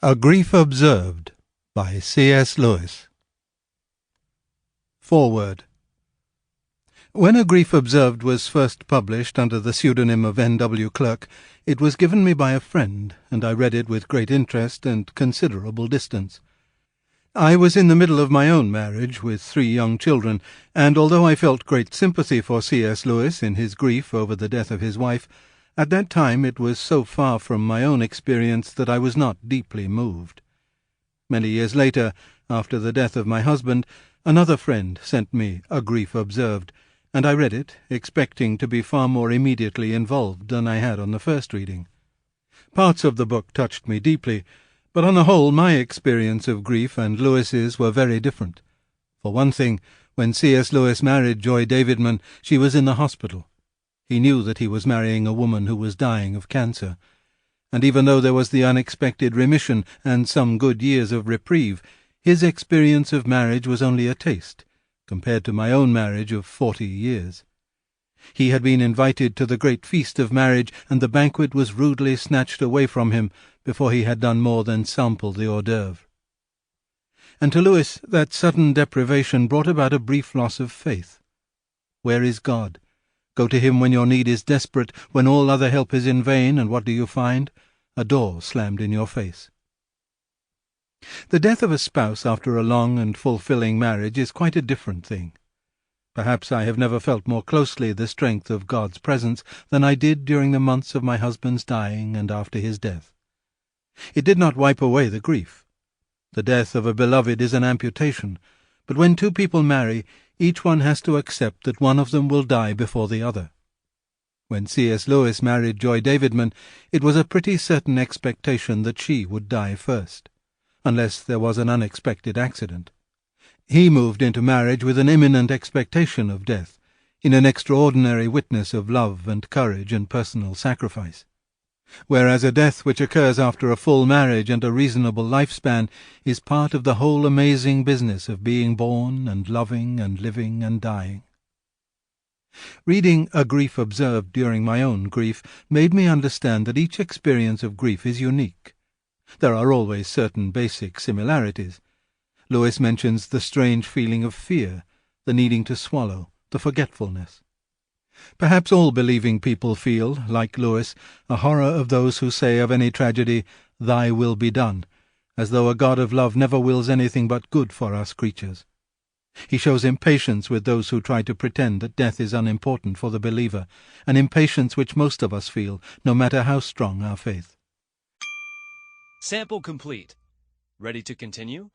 A Grief Observed by C.S. Lewis. Foreword. When A Grief Observed was first published under the pseudonym of N.W. Clerk, it was given me by a friend, and I read it with great interest and considerable distance. I was in the middle of my own marriage, with 3 young children, and although I felt great sympathy for C.S. Lewis in his grief over the death of his wife, at that time it was so far from my own experience that I was not deeply moved. Many years later, after the death of my husband, another friend sent me A Grief Observed, and I read it, expecting to be far more immediately involved than I had on the first reading. Parts of the book touched me deeply, but on the whole my experience of grief and Lewis's were very different. For one thing, when C.S. Lewis married Joy Davidman, she was in the hospital. He knew that he was marrying a woman who was dying of cancer, and even though there was the unexpected remission and some good years of reprieve, his experience of marriage was only a taste, compared to my own marriage of 40 years. He had been invited to the great feast of marriage, and the banquet was rudely snatched away from him before he had done more than sample the hors d'oeuvre. And to Lewis that sudden deprivation brought about a brief loss of faith. Where is God? Go to him when your need is desperate, when all other help is in vain, and what do you find? A door slammed in your face. The death of a spouse after a long and fulfilling marriage is quite a different thing. Perhaps I have never felt more closely the strength of God's presence than I did during the months of my husband's dying and after his death. It did not wipe away the grief. The death of a beloved is an amputation, but when 2 people marry, each one has to accept that one of them will die before the other. When C.S. Lewis married Joy Davidman, it was a pretty certain expectation that she would die first, unless there was an unexpected accident. He moved into marriage with an imminent expectation of death, in an extraordinary witness of love and courage and personal sacrifice. Whereas a death which occurs after a full marriage and a reasonable lifespan is part of the whole amazing business of being born and loving and living and dying. Reading A Grief Observed during my own grief made me understand that each experience of grief is unique. There are always certain basic similarities. Lewis mentions the strange feeling of fear, the needing to swallow, the forgetfulness. Perhaps all believing people feel, like Lewis, a horror of those who say of any tragedy, "Thy will be done," as though a God of love never wills anything but good for us creatures. He shows impatience with those who try to pretend that death is unimportant for the believer, an impatience which most of us feel, no matter how strong our faith. Sample complete. Ready to continue?